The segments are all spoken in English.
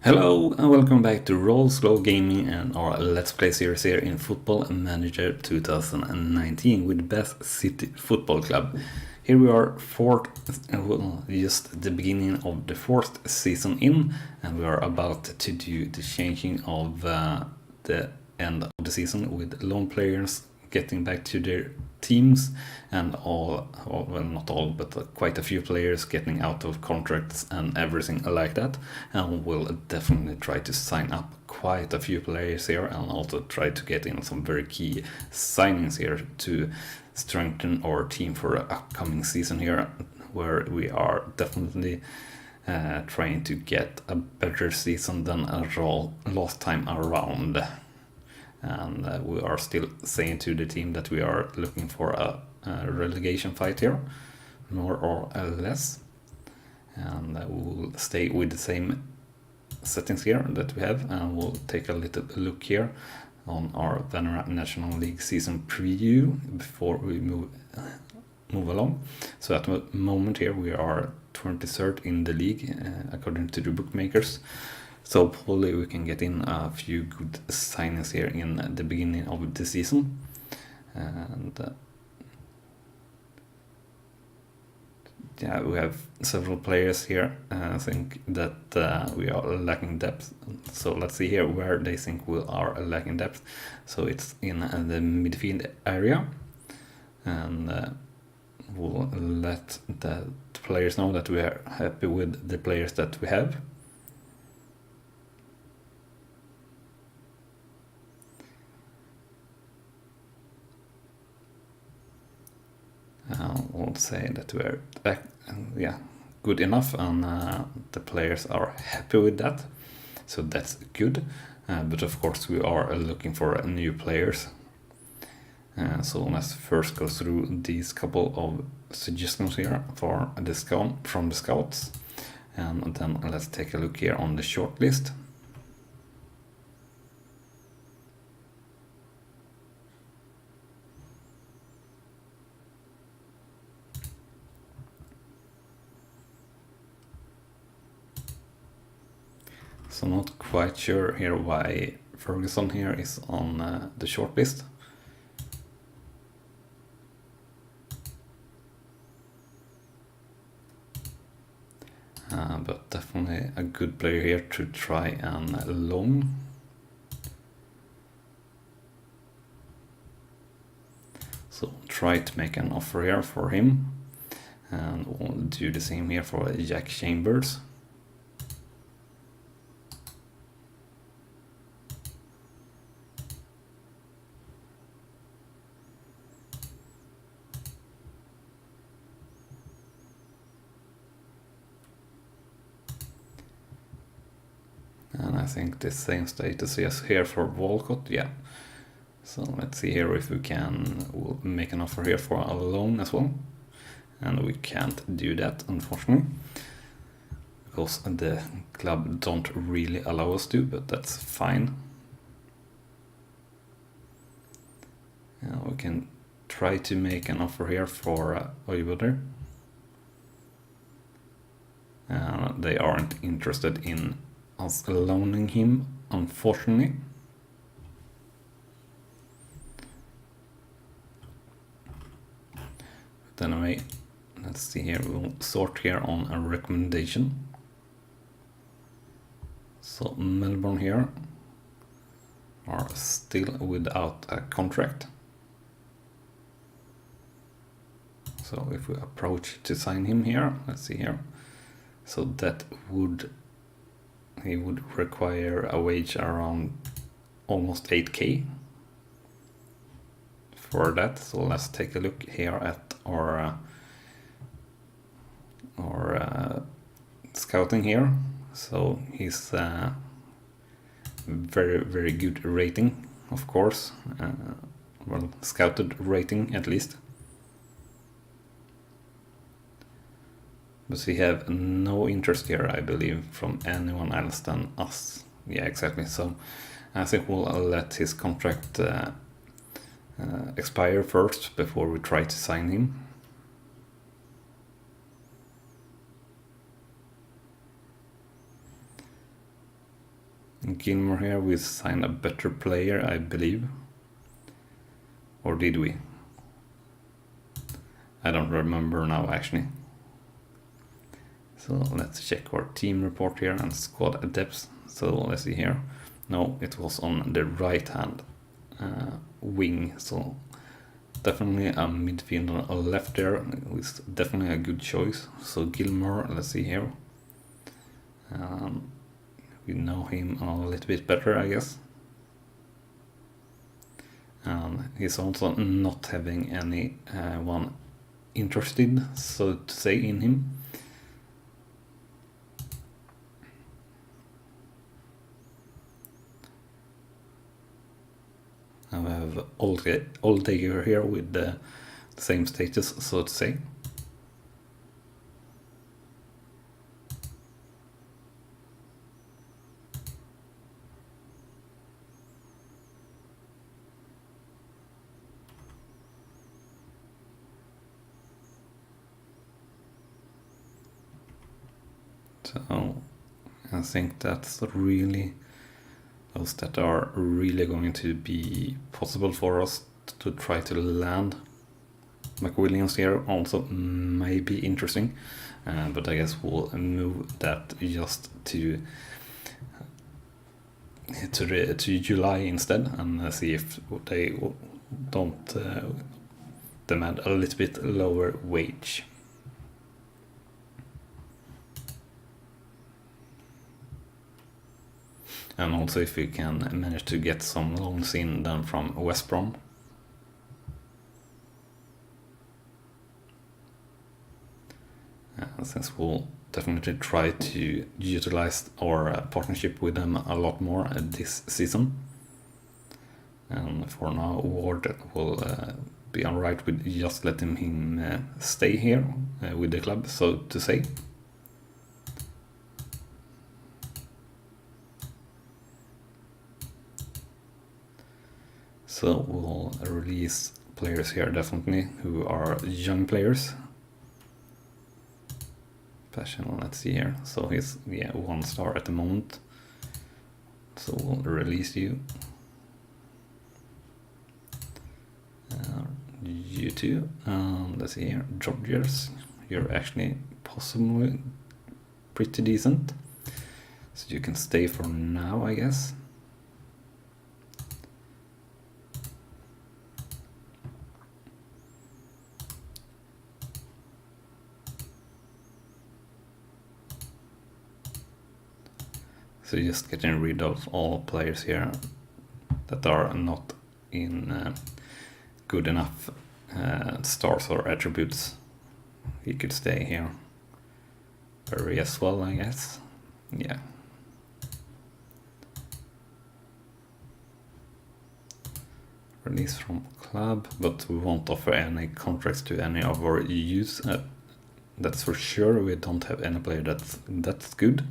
Hello and welcome back to Rawslowgaming and our Let's Play series here in Football Manager 2019 with Best City Football Club. Here we are just the beginning of the fourth season in, and we are about to do the changing of the end of the season with loan players getting back to their teams and not all, but quite a few players getting out of contracts and everything like that. And we'll definitely try to sign up quite a few players here and also try to get in some very key signings here to strengthen our team for the upcoming season here, where we are definitely trying to get a better season than last time around. And we are still saying to the team that we are looking for a relegation fight here, more or less. And we'll stay with the same settings here that we have, and we'll take a little look here on our Vanera National League season preview before we move along. So at the moment here we are 23rd in the league according to the bookmakers. So hopefully we can get in a few good signings here in the beginning of the season. And yeah, we have several players here. I think that we are lacking depth. So let's see here where they think we are lacking depth. So it's in the midfield area. And we'll let the players know that we are happy with the players that we have. We'll say that we're good enough, and the players are happy with that, so that's good. But of course we are looking for new players. So let's first go through these couple of suggestions here for a discount from the scouts, and then let's take a look here on the short list. So not quite sure here why Ferguson here is on the short list. But definitely a good player here to try and loan. So try to make an offer here for him, and we'll do the same here for Jack Chambers. And I think the same status is here for Walcott, yeah. So let's see here if we we'll make an offer here for a loan as well. And we can't do that, unfortunately, because the club don't really allow us to, but that's fine. We can try to make an offer here for Oybuder. They aren't interested in us loaning him, unfortunately. But anyway, let's see here, we'll sort here on a recommendation. So Melbourne here are still without a contract. So if we approach to sign him here, let's see here. So that he would require a wage around almost 8k for that. So let's take a look here at our scouting here. So he's very, very good rating, of course. Well, scouted rating at least. But we have no interest here, I believe, from anyone else than us. Yeah, exactly. So I think we'll let his contract expire first before we try to sign him. Gilmore here, we signed a better player, I believe. Or did we? I don't remember now actually. So let's check our team report here and squad depth. So let's see here. No, it was on the right hand wing. So definitely a midfielder left there is definitely a good choice. So Gilmore, let's see here. We know him a little bit better, I guess. He's also not having anyone interested, so to say, in him. Now we have Oldegger here with the same status, so to say. So I think that's really those that are really going to be possible for us to try to land. McWilliams here also may be interesting, but I guess we'll move that just to July instead and see if they don't demand a little bit lower wage. And also if we can manage to get some loans in then from West Brom. Since we'll definitely try to utilize our partnership with them a lot more this season. And for now, Ward will be alright with just letting him stay here with the club, so to say. So we'll release players here definitely who are young players. Passion, let's see here. So he's 1 star at the moment. So we'll release you. You too. Let's see here. Georgiers, you're actually possibly pretty decent. So you can stay for now, I guess. So just getting rid of all players here that are not in good enough stars or attributes. He could stay here. Very as well, I guess. Yeah. Release from club, but we won't offer any contracts to any of our youth. That's for sure. We don't have any player that's good.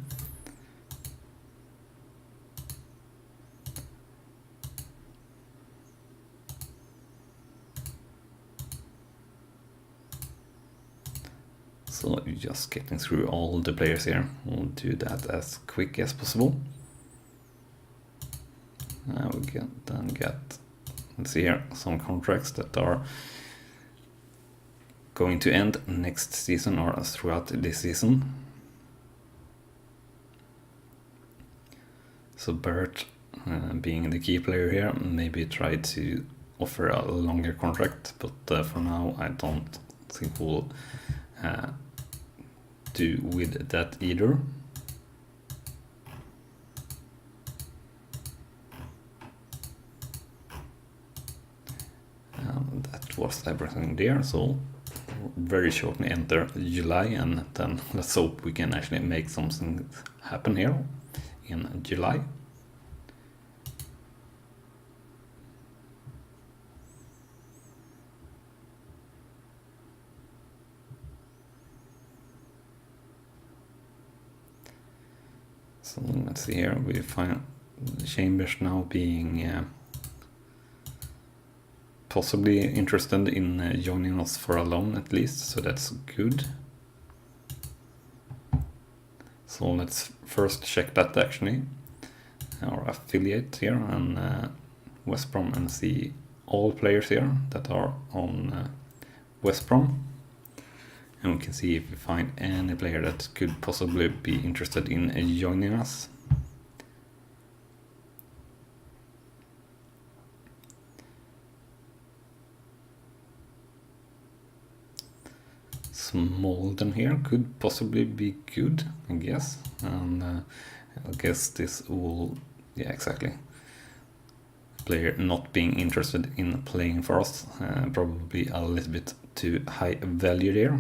So just getting through all the players here. We'll do that as quick as possible. We then get, let's see here, some contracts that are going to end next season or throughout this season. So Bert, being the key player here, maybe try to offer a longer contract, but for now I don't think we'll do with that either. That was everything there, so very shortly enter July, and then let's hope we can actually make something happen here in July. So let's see here, we find Chambers now being possibly interested in joining us for a loan at least, so that's good. So let's first check that actually. our affiliate here, and West Brom, and see all players here that are on West Brom. And we can see if we find any player that could possibly be interested in joining us. Smolden here could possibly be good, I guess. And I guess this will, yeah, exactly. Player not being interested in playing for us, probably a little bit too high value there.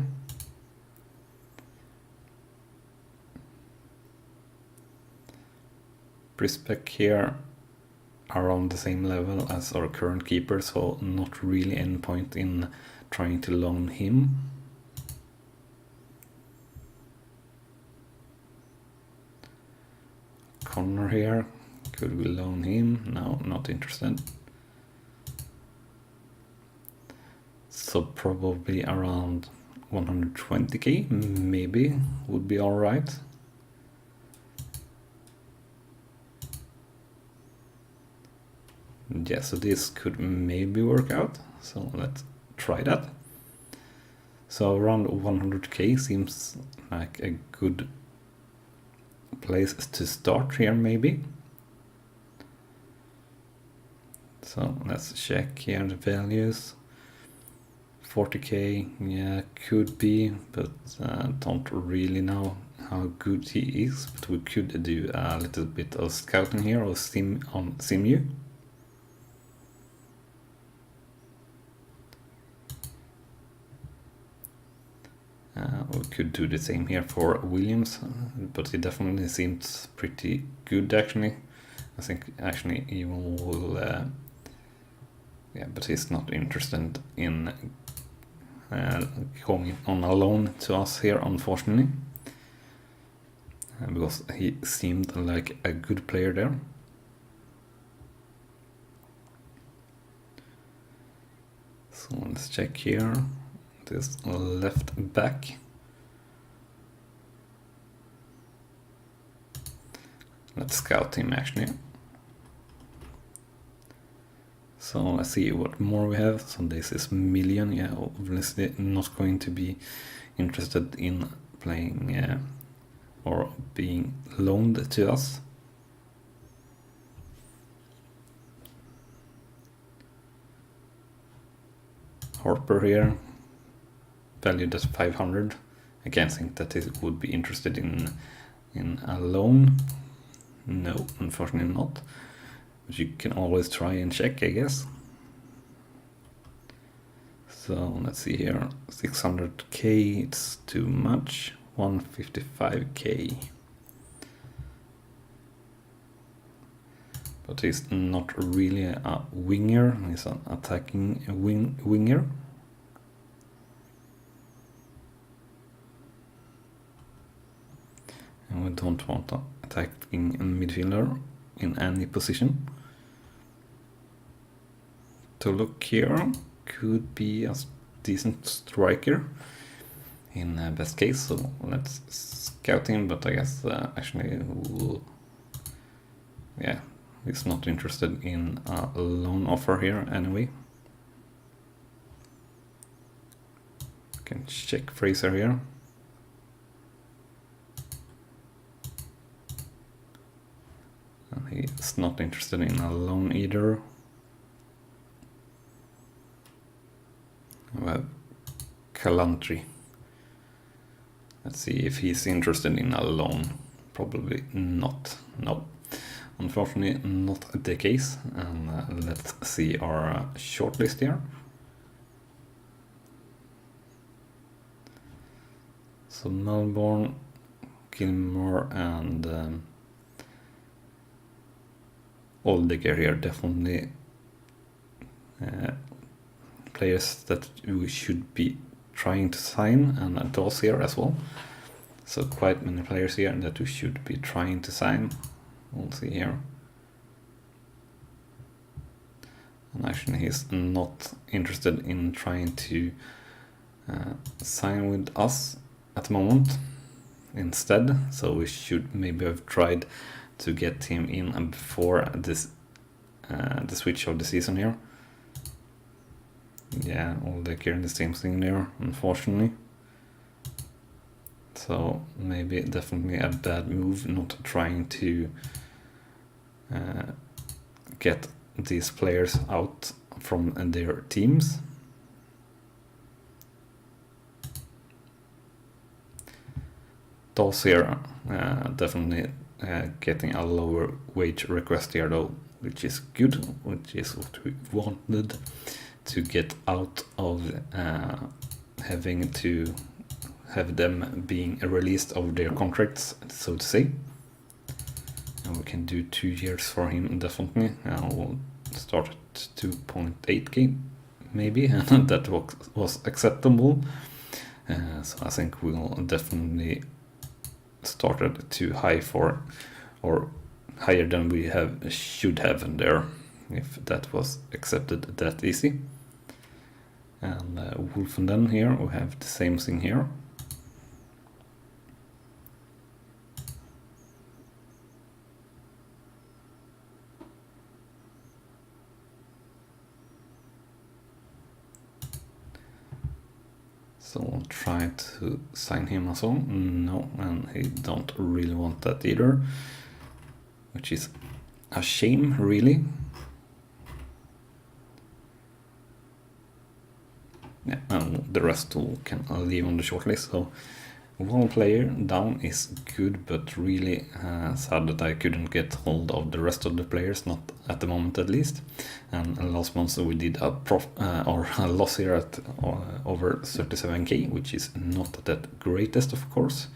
Prispec here around the same level as our current keeper, so not really any point in trying to loan him. Connor here, could we loan him? No, not interested. So probably around 120k maybe would be alright. Yeah, so this could maybe work out, so let's try that. So around 100k seems like a good place to start here, maybe. So let's check here the values. 40k, yeah, could be, but don't really know how good he is. But we could do a little bit of scouting here, or sim on Simu. We could do the same here for Williams, but he definitely seems pretty good actually. I think actually even will, yeah, but he's not interested in going on a loan to us here, unfortunately, because he seemed like a good player there. So let's check here. This left back. Let's scout him actually. So let's see what more we have. So this is million. Yeah, obviously not going to be interested in playing or being loaned to us. Harper here, valued at 500. I can't think that he would be interested in a loan. No, unfortunately not. But you can always try and check, I guess. So let's see here, 600k, it's too much. 155k. But he's not really a winger, he's an attacking winger. And we don't want an attacking midfielder in any position. To look here, could be a decent striker in best case, so let's scout him, but I guess actually we'll, yeah, he's not interested in a loan offer here anyway. You can check Fraser here. And he's not interested in a loan either. We have Calantri. Let's see if he's interested in a loan. Probably not. No. Unfortunately, not the case. And let's see our shortlist here. So Melbourne, Gilmore, and Oldegger here, definitely players that we should be trying to sign, and Dawes here as well. So quite many players here that we should be trying to sign. We'll see here. And actually he's not interested in trying to sign with us at the moment instead. So we should maybe have tried to get him in before this the switch of the season here. Yeah, all the gear in the same thing there, unfortunately. So maybe definitely a bad move not trying to get these players out from their teams. Those here definitely getting a lower wage request here though, which is good, which is what we wanted, to get out of having to have them being released of their contracts, so to say. And we can do 2 years for him definitely. We'll start at 2.8k maybe, and that was acceptable. So I think we'll definitely started too high for, or higher than we should have there, if that was accepted that easy. And Wolfenden here, we have the same thing here. So we'll try to sign him as well. No, and he don't really want that either, which is a shame, really. Yeah, and the rest we can leave on the shortlist. So one player down is good, but really sad that I couldn't get hold of the rest of the players, not at the moment at least. And last month we did a loss here at over 37k, which is not that greatest, of course.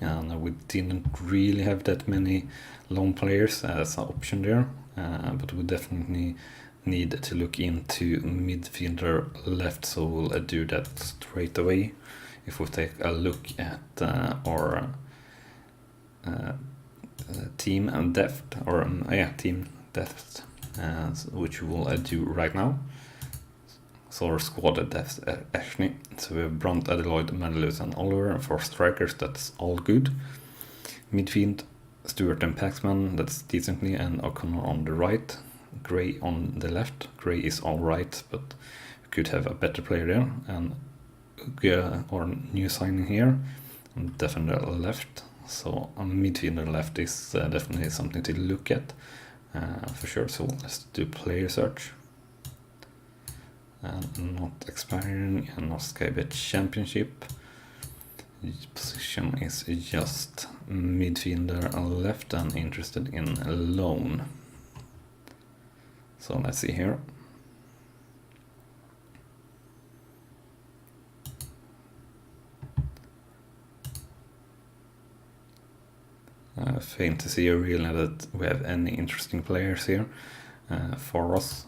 And we didn't really have that many lone players as an option there, but we definitely need to look into midfielder left, so we'll do that straight away. If we take a look at our team and depth, or team depth, which we will do right now. So our squad depth actually. So we have Brandt, Adeloyd, Mandelus and Oliver. For strikers, that's all good. Midfield, Stewart and Paxman, that's decently, and O'Connor on the right. Gray on the left. Gray is all right, but we could have a better player there. And our new signing here, defender left. So on midfielder left is definitely something to look at for sure. So let's do player search. And not expiring and not Skybet Championship. Position is just midfielder left and interested in a loan. So let's see here. Faint to see really that we have any interesting players here for us.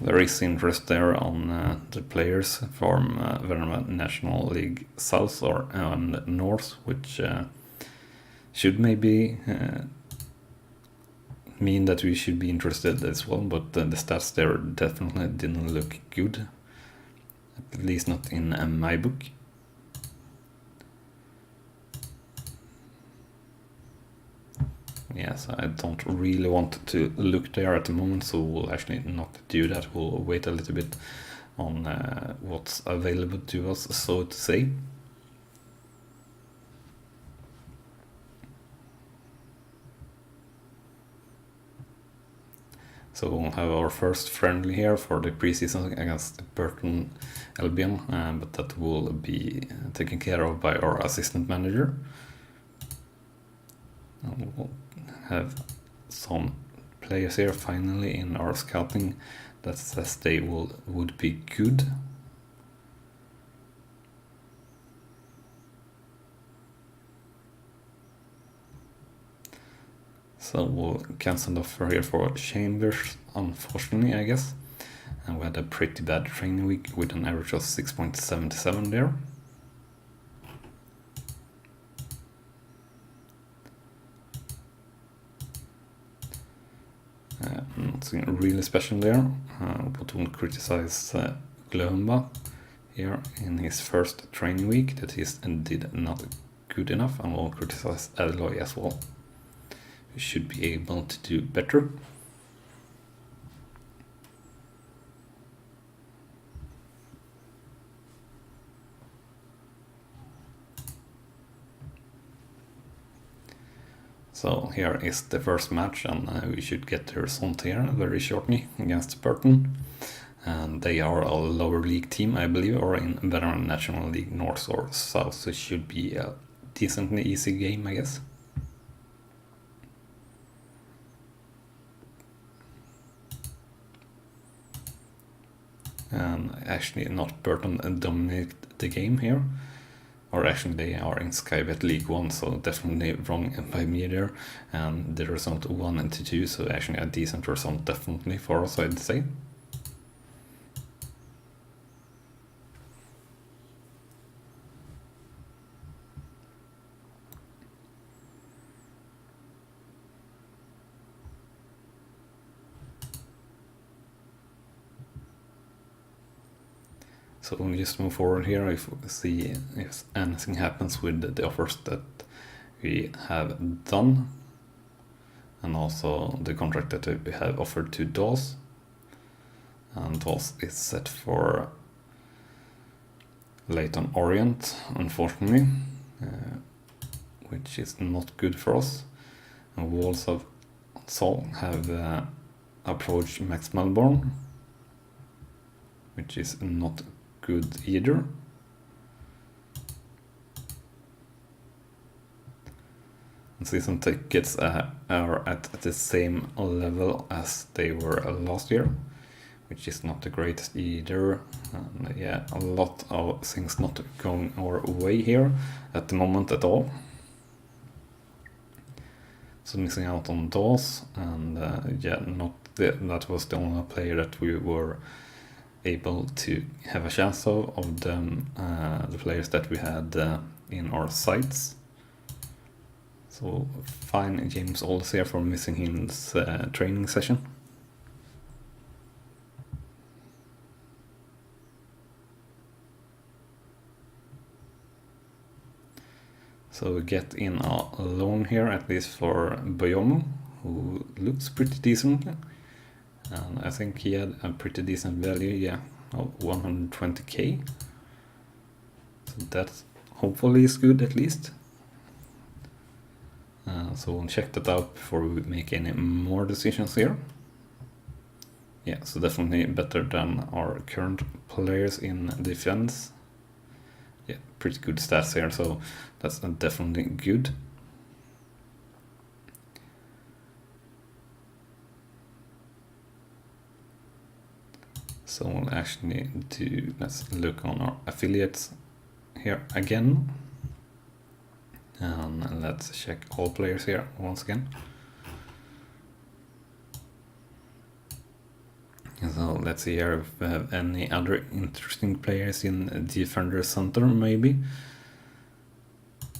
There is interest there on the players from Värmland National League South or North, which should maybe mean that we should be interested as well, but the stats there definitely didn't look good, at least not in my book. Yes, I don't really want to look there at the moment, so we'll actually not do that. We'll wait a little bit on what's available to us, so to say. So we'll have our first friendly here for the preseason against Burton Albion, but that will be taken care of by our assistant manager. And we'll have some players here finally in our scouting that says they would be good. So we'll cancel the offer here for Chambers, unfortunately, I guess. And we had a pretty bad training week with an average of 6.77 there. nothing really special there, but won't criticize Glumba here in his first training week that he did not good enough, and won't criticize Eloy as well. We should be able to do better. So here is the first match, and we should get the result here very shortly against Burton. And they are a lower league team, I believe, or in Veteran National League North or South, so it should be a decently easy game, I guess. And actually not Burton dominate the game here. Or actually they are in Skybet League 1, so definitely wrong by me there. And the result 1 and 2, so actually a decent result definitely for us, I'd say. So we'll just move forward here if we see if anything happens with the offers that we have done, and also the contract that we have offered to DAWS. And DAWS is set for Leyton Orient, unfortunately, which is not good for us. And we also have approached Max Melbourne, which is not good either. And season tickets are at the same level as they were last year, which is not the greatest either. And yeah, a lot of things not going our way here at the moment at all. So missing out on those, and yeah, that was the only player that we were able to have a chance of them, the players that we had in our sights. So fine James Olds here for missing his training session. So we get in a loan here, at least for Boyomo, who looks pretty decent. And I think he had a pretty decent value, yeah, of 120k. So that hopefully is good at least. So we'll check that out before we make any more decisions here. Yeah, so definitely better than our current players in defense. Yeah, pretty good stats here, so that's definitely good. So we'll actually let's look on our affiliates here again. And let's check all players here once again. So let's see here if we have any other interesting players in Defender Center maybe.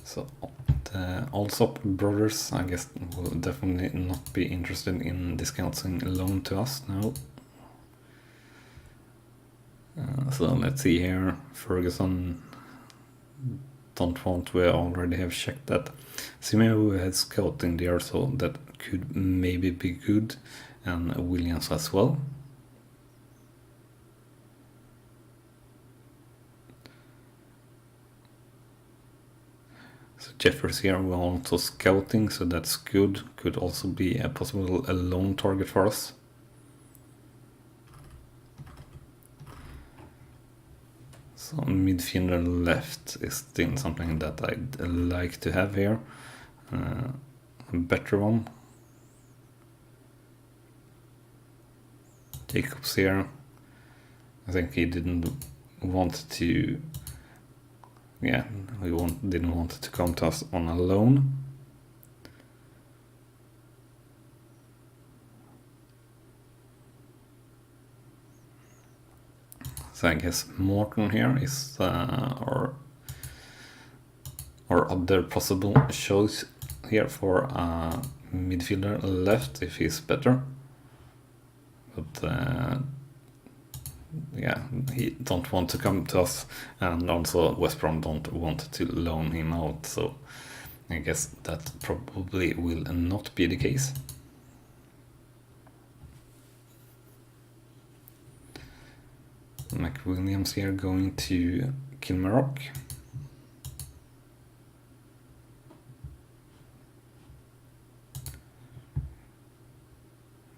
So the Allsop brothers, I guess, will definitely not be interested in discounting a loan to us now. So let's see here, Ferguson don't want, we already have checked that. Simeo had scouting there, so that could maybe be good, and Williams as well. So Jeffers here will also scouting, so that's good, could also be a possible loan target for us. So midfielder left is still something that I'd like to have here, a better one. Jacobs here, I think he didn't want to, yeah, didn't want to come to us on a loan. So I guess Morton here is our other possible choice here for midfielder left if he's better. but yeah, he don't want to come to us, and also West Brom don't want to loan him out, so I guess that probably will not be the case. McWilliams here going to Kilmarnock.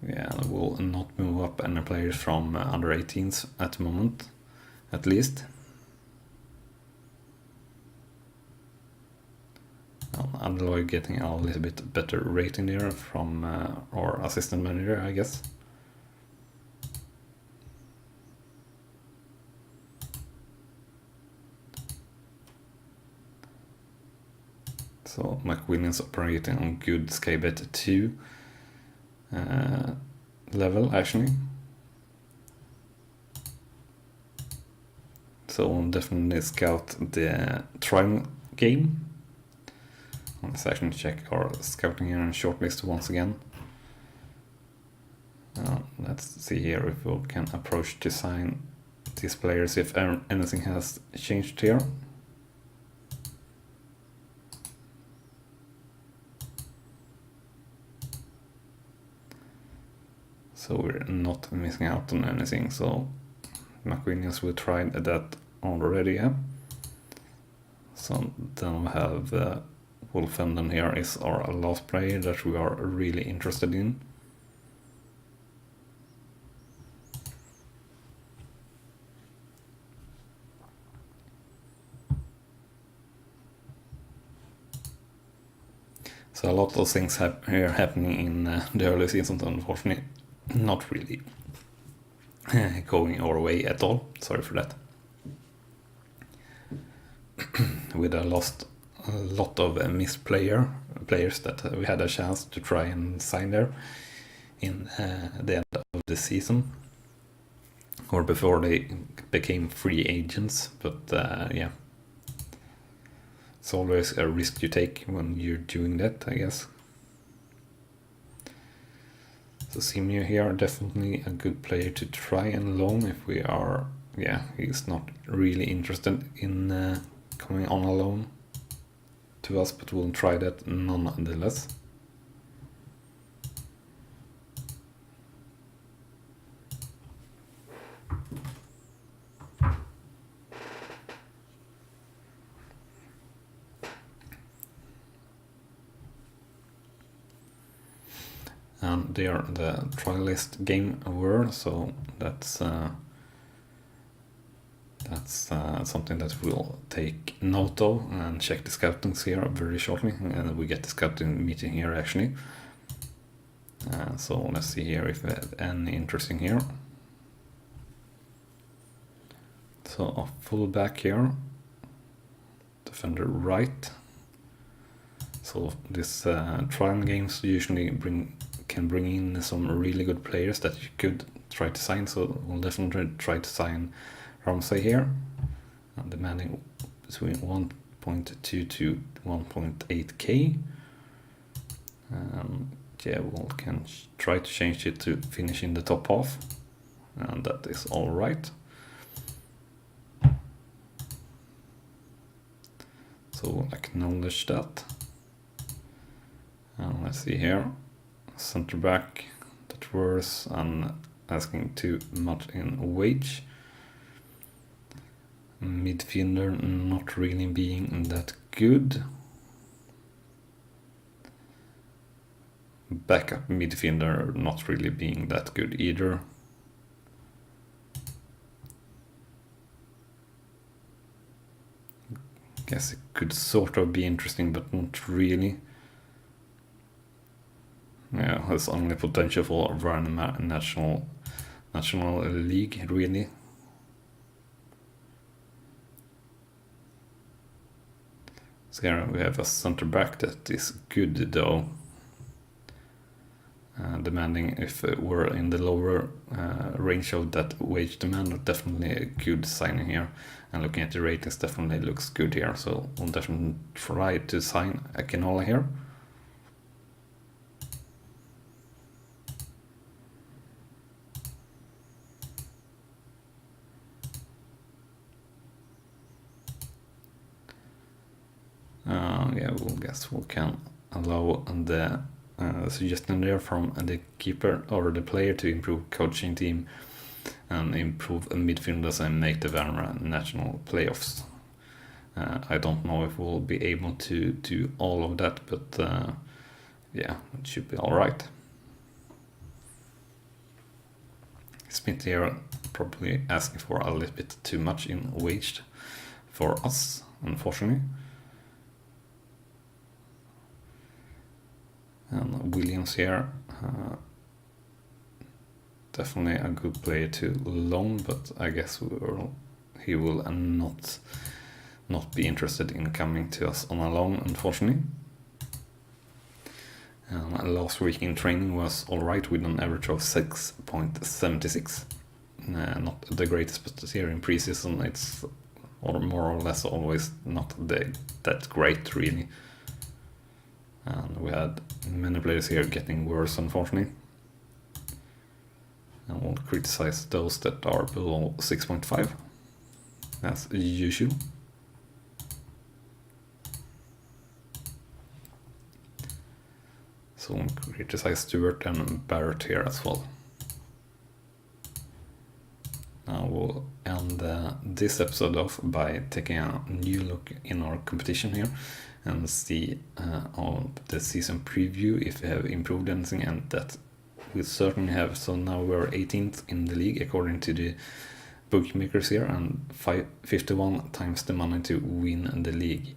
Yeah, will not move up any players from under 18s at the moment, at least. Underloy getting a little bit better rating there from our assistant manager, I guess. So McWilliams operating on good Skybet 2 level actually. So we'll definitely scout the trial game. Let's actually check our scouting here and shortlist once again. Let's see here if we can approach to sign these players, if anything has changed here. So we're not missing out on anything, so McWilliams, we tried that already, yeah. So then we have Wolfenden here is our last player that we are really interested in. So a lot of things here happening in the early season, unfortunately not really going our way at all. Sorry for that. With a lot of missed players that we had a chance to try and sign there in the end of the season, or before they became free agents. But yeah, it's always a risk you take when you're doing that, I guess. So Simio here, definitely a good player to try and loan if we are, yeah, he's not really interested in coming on a loan to us, but we'll try that nonetheless. And they are the trialist game over, so that's something that we'll take note of and check the scoutings here very shortly, and we get the scouting meeting here actually. So let's see here if we have any interesting here. So a fullback here, defender right. So this trial games usually can bring in some really good players that you could try to sign. So we'll definitely try to sign Ramsey here, demanding between 1.2 to 1.8k. Yeah, we can try to change it to finish in the top half, and that is all right. So we'll acknowledge that. And let's see here, center back, that was asking too much in wage. Midfielder not really being that good. Backup midfielder not really being that good either. Guess it could sort of be interesting, but not really. Yeah, has only potential for run national league really. So here we have a center back that is good though. Demanding, if we're in the lower range of that wage demand, definitely a good signing here. And looking at the ratings, definitely looks good here. So we'll definitely try to sign Akinola here. guess we can allow the suggestion there from the keeper or the player to improve coaching team and improve midfielders and make the Värmland national playoffs. I don't know if we'll be able to do all of that, but yeah, it should be alright. Smith here probably asking for a little bit too much in wage for us, unfortunately. And Williams here, definitely a good player to loan, but I guess he will not be interested in coming to us on a loan, unfortunately. Last week in training was alright with an average of 6.76. Not the greatest, but here in preseason it's more or less always not that great, really. And we had many players here getting worse, unfortunately. And we'll criticize those that are below 6.5, as usual. So we'll criticize Stewart and Barrett here as well. Now we'll end this episode off by taking a new look in our competition here and see on the season preview if we have improved anything, and that we certainly have. So now we're 18th in the league according to the bookmakers here, and 51 times the money to win the league.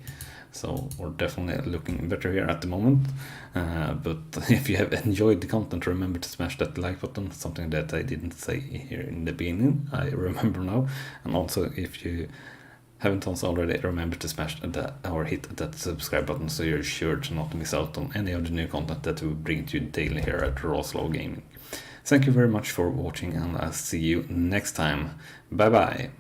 So we're definitely looking better here at the moment. But if you have enjoyed the content, remember to smash that like button, something that I didn't say here in the beginning, I remember now. And also, if you haven't also already, remember to smash that or hit that subscribe button so you're sure to not miss out on any of the new content that we bring to you daily here at Rawslowgaming. Thank you very much for watching, and I'll see you next time. Bye bye!